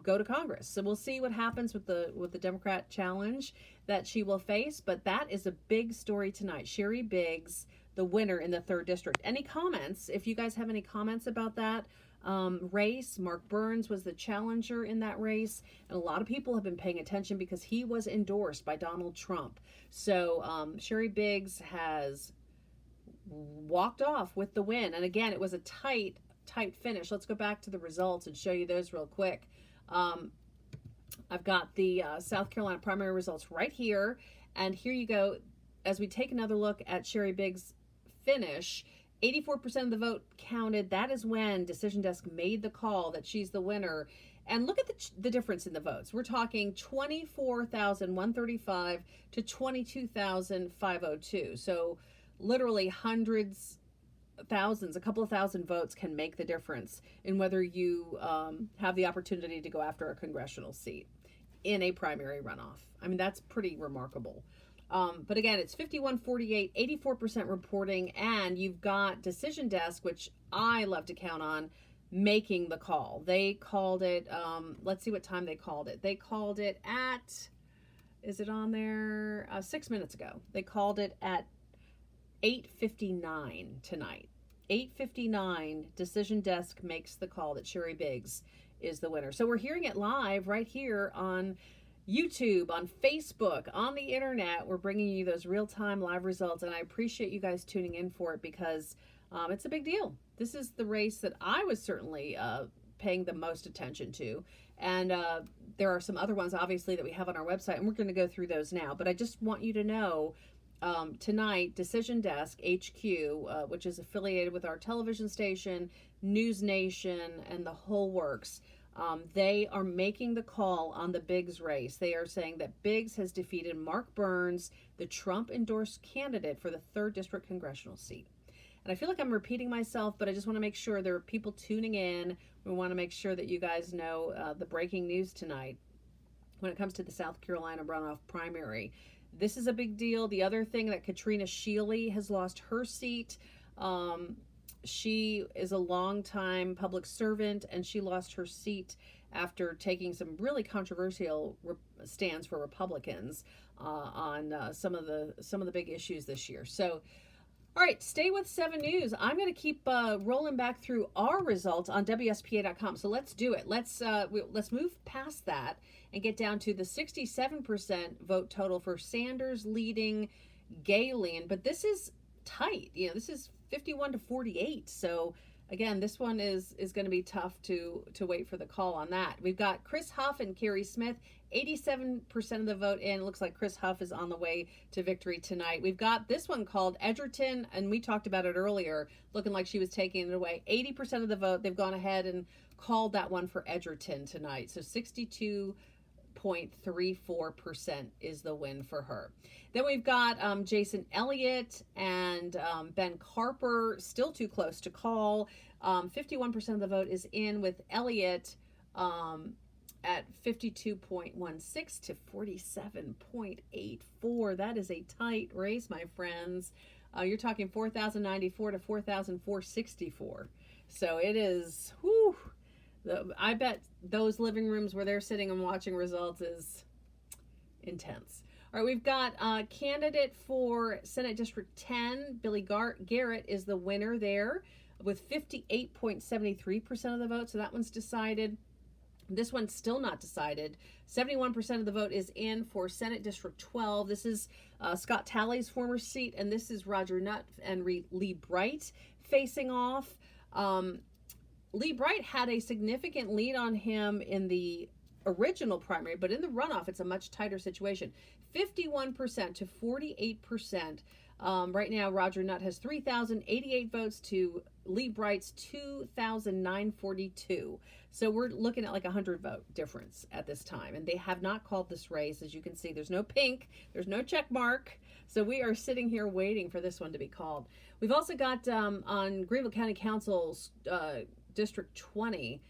go to Congress. So we'll see what happens with the Democrat challenge that she will face. But that is a big story tonight. Sherry Biggs, the winner in the 3rd District. Any comments? If you guys have any comments about that race, Mark Burns was the challenger in that race, and a lot of people have been paying attention because he was endorsed by Donald Trump. So Sherry Biggs has walked off with the win, and again, it was a tight finish. Let's go back to the results and show you those real quick. I've got the South Carolina primary results right here, and here you go. As we take another look at Sherry Biggs' finish, 84% of the vote counted. That is when Decision Desk made the call that she's the winner. And look at the difference in the votes. We're talking 24,135 to 22,502. So literally hundreds, thousands, a couple of thousand votes can make the difference in whether you have the opportunity to go after a congressional seat in a primary runoff. I mean, that's pretty remarkable. But again, it's 51-48, 84% reporting, and you've got Decision Desk, which I love to count on, making the call. They called it, let's see what time they called it. They called it at, is it on there? 6 minutes ago. They called it at 8:59 tonight. 8:59, Decision Desk makes the call that Sherry Biggs is the winner. So we're hearing it live right here on YouTube, on Facebook, on the internet. We're bringing you those real-time live results, and I appreciate you guys tuning in for it because it's a big deal. This is the race that I was certainly paying the most attention to, and there are some other ones, obviously, that we have on our website, and we're going to go through those now. But I just want you to know, tonight, Decision Desk HQ, which is affiliated with our television station, News Nation, and the whole works, they are making the call on the Biggs race. They are saying that Biggs has defeated Mark Burns, the Trump-endorsed candidate for the 3rd District congressional seat. And I feel like I'm repeating myself, but I just want to make sure there are people tuning in. We want to make sure that you guys know the breaking news tonight when it comes to the South Carolina runoff primary. This is a big deal. The other thing, that Katrina Shealy has lost her seat. She is a longtime public servant, and she lost her seat after taking some really controversial stands for Republicans on some of the big issues this year. So, all right, stay with 7 News. I'm going to keep rolling back through our results on WSPA.com. So let's do it. Let's move past that and get down to the 67% vote total for Sanders leading Galen. But this is tight. This is 51 to 48. So again, this one is going to be tough to wait for the call on that. We've got Chris Huff and Carrie Smith, 87% of the vote in. Looks like Chris Huff is on the way to victory tonight. We've got this one called Edgerton, and we talked about it earlier, looking like she was taking it away. 80% of the vote, they've gone ahead and called that one for Edgerton tonight. So 62.34% is the win for her. Then we've got Jason Elliott and Ben Carper, still too close to call. 51% of the vote is in with Elliott at 52.16 to 47.84. That is a tight race, my friends. You're talking 4,094 to 4,464. So it is, whew. I bet those living rooms where they're sitting and watching results is intense. All right, we've got a candidate for Senate District 10. Billy Garrett is the winner there with 58.73% of the vote. So that one's decided. This one's still not decided. 71% of the vote is in for Senate District 12. This is Scott Talley's former seat, and this is Roger Nutt and Lee Bright facing off. Lee Bright had a significant lead on him in the original primary, but in the runoff, it's a much tighter situation. 51% to 48%. Right now, Roger Nutt has 3,088 votes to Lee Bright's 2,942. So we're looking at like 100 vote difference at this time. And they have not called this race. As you can see, there's no pink, there's no check mark. So we are sitting here waiting for this one to be called. We've also got on Greenville County Council's District 20,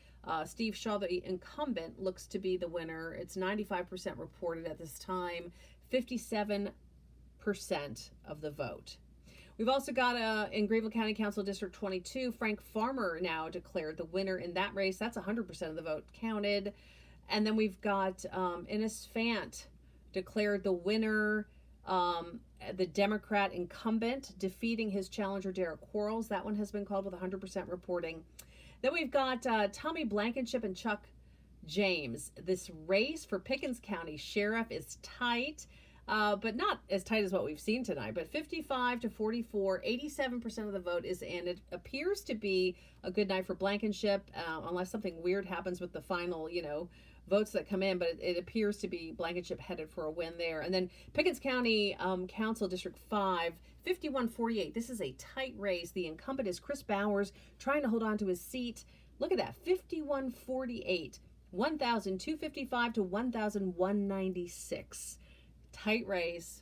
Steve Shaw, the incumbent, looks to be the winner. It's 95% reported at this time, 57% of the vote. We've also got in Greenville County Council District 22, Frank Farmer now declared the winner in that race. That's 100% of the vote counted. And then we've got Innes Fant declared the winner, the Democrat incumbent, defeating his challenger Derek Quarles. That one has been called with 100% reporting. Then we've got Tommy Blankenship and Chuck James. This race for Pickens County Sheriff is tight, but not as tight as what we've seen tonight. But 55 to 44, 87% of the vote is in. It appears to be a good night for Blankenship, unless something weird happens with the final, votes that come in. But it appears to be Blankenship headed for a win there. And then Pickens County Council District 5, 51-48. This is a tight race. The incumbent is Chris Bowers, trying to hold on to his seat. Look at that, 51-48, 1,255 to 1,196. Tight race.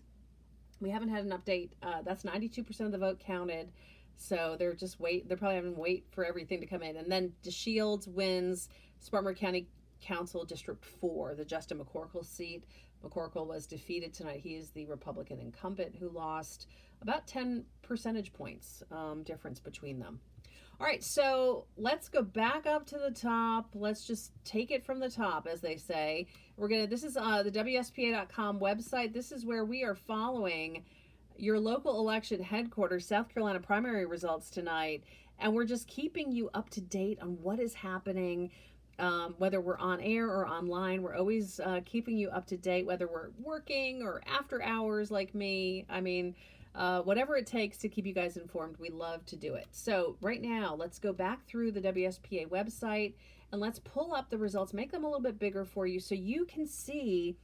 We haven't had an update. That's 92% of the vote counted. So they're probably having to wait for everything to come in. And then DeShields wins Spartanburg County Council District 4, the Justin McCorkle seat. McCorkle was defeated tonight. He is the Republican incumbent who lost about 10 percentage points difference between them. All right, so let's go back up to the top. Let's just take it from the top, as they say. This is the WSPA.com website. This is where we are following your local election headquarters, South Carolina primary results tonight. And we're just keeping you up to date on what is happening. whether we're on air or online. We're always keeping you up to date, whether we're working or after hours like me. I mean, whatever it takes to keep you guys informed, we love to do it. So right now, let's go back through the WSPA website and let's pull up the results, make them a little bit bigger for you so you can see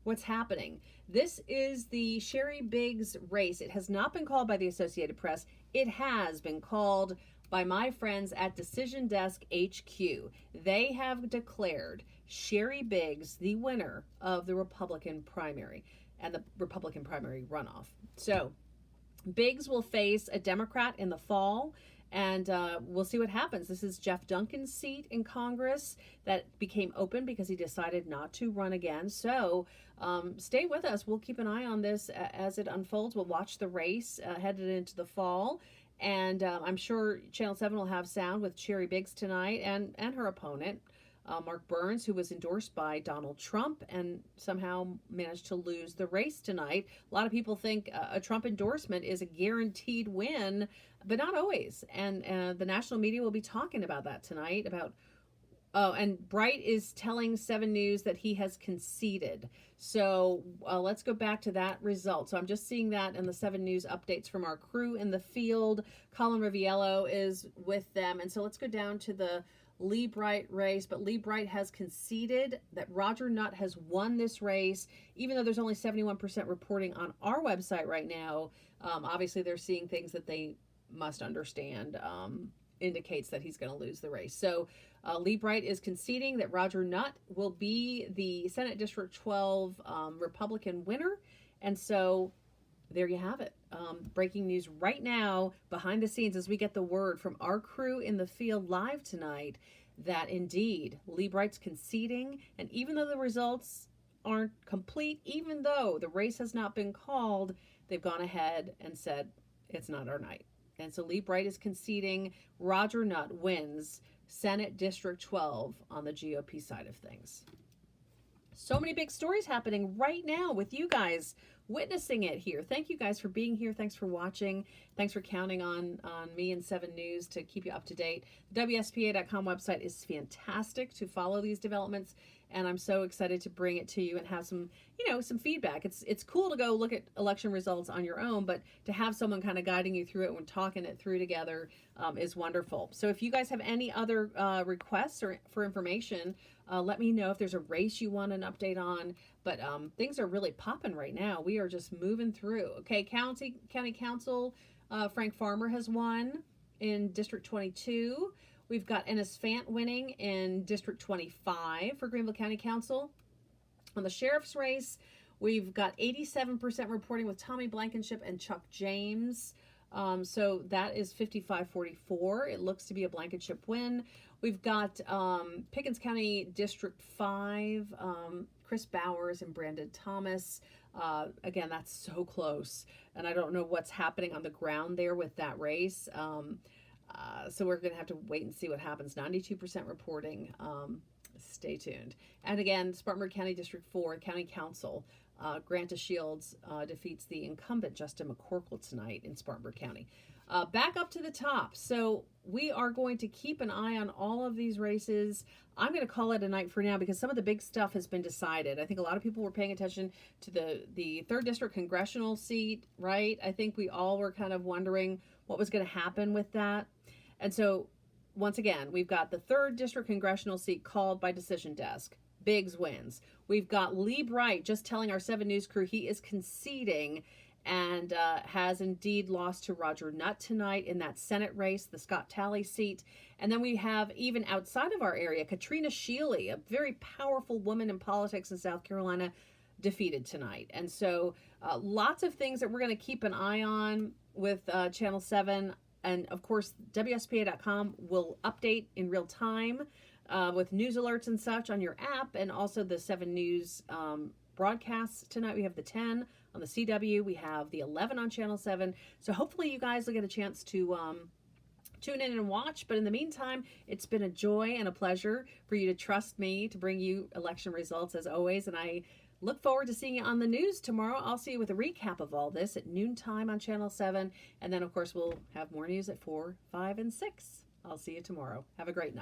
what's happening. This is the Sherry Biggs race. It has not been called by the Associated Press. It has been called by my friends at Decision Desk HQ. They have declared Sherry Biggs the winner of the Republican primary and the Republican primary runoff. So Biggs will face a Democrat in the fall, and we'll see what happens. This is Jeff Duncan's seat in Congress that became open because he decided not to run again. So stay with us. We'll keep an eye on this as it unfolds. We'll watch the race headed into the fall. And I'm sure Channel 7 will have sound with Sherry Biggs tonight and her opponent, Mark Burns, who was endorsed by Donald Trump and somehow managed to lose the race tonight. A lot of people think a Trump endorsement is a guaranteed win, but not always. And the national media will be talking about that tonight. And Bright is telling 7 News that he has conceded. So let's go back to that result. So I'm just seeing that in the 7 News updates from our crew in the field. Colin Riviello is with them. And so let's go down to the Lee Bright race, but Lee Bright has conceded that Roger Nutt has won this race, even though there's only 71% reporting on our website right now. Obviously, they're seeing things that they must understand, indicates that he's going to lose the race. So Lee Bright is conceding that Roger Nutt will be the Senate District 12 Republican winner. And so there you have it. Breaking news right now behind the scenes as we get the word from our crew in the field live tonight that indeed Lee Bright's conceding. And even though the results aren't complete, even though the race has not been called, they've gone ahead and said it's not our night. And so Lee Bright is conceding. Roger Nutt wins Senate District 12 on the GOP side of things. So many big stories happening right now with you guys witnessing it here. Thank you guys for being here. Thanks for watching. Thanks for counting on me and 7 News to keep you up to date. The WSPA.com website is fantastic to follow these developments, and I'm so excited to bring it to you and have some, some feedback. It's cool to go look at election results on your own, but to have someone kind of guiding you through it when talking it through together is wonderful. So if you guys have any other requests or for information, let me know if there's a race you want an update on. But things are really popping right now. We are just moving through. Okay, County Council, Frank Farmer has won in District 22. We've got Ennis Fant winning in District 25 for Greenville County Council. On the sheriff's race, we've got 87% reporting with Tommy Blankenship and Chuck James. So that is 55-44. It looks to be a Blankenship win. We've got Pickens County District 5, Chris Bowers and Brandon Thomas. Again, that's so close. And I don't know what's happening on the ground there with that race. So we're going to have to wait and see what happens. 92% reporting. Stay tuned. And again, Spartanburg County District 4, County Council. Granta Shields defeats the incumbent Justin McCorkle tonight in Spartanburg County. Back up to the top. So we are going to keep an eye on all of these races. I'm going to call it a night for now because some of the big stuff has been decided. I think a lot of people were paying attention to the 3rd District congressional seat, right? I think we all were kind of wondering what was going to happen with that. And so once again, we've got the 3rd District congressional seat called by Decision Desk. Biggs wins. We've got Lee Bright just telling our 7 News crew he is conceding and has indeed lost to Roger Nutt tonight in that Senate race, the Scott Talley seat. And then we have, even outside of our area, Katrina Shealy, a very powerful woman in politics in South Carolina, defeated tonight. And so lots of things that we're going to keep an eye on with Channel 7. And of course, WSPA.com will update in real time with news alerts and such on your app, and also the 7 News broadcasts. Tonight we have the 10 on the CW. We have the 11 on Channel 7. So hopefully you guys will get a chance to tune in and watch. But in the meantime, it's been a joy and a pleasure for you to trust me to bring you election results as always. And I look forward to seeing you on the news tomorrow. I'll see you with a recap of all this at noontime on Channel 7. And then, of course, we'll have more news at 4, 5, and 6. I'll see you tomorrow. Have a great night.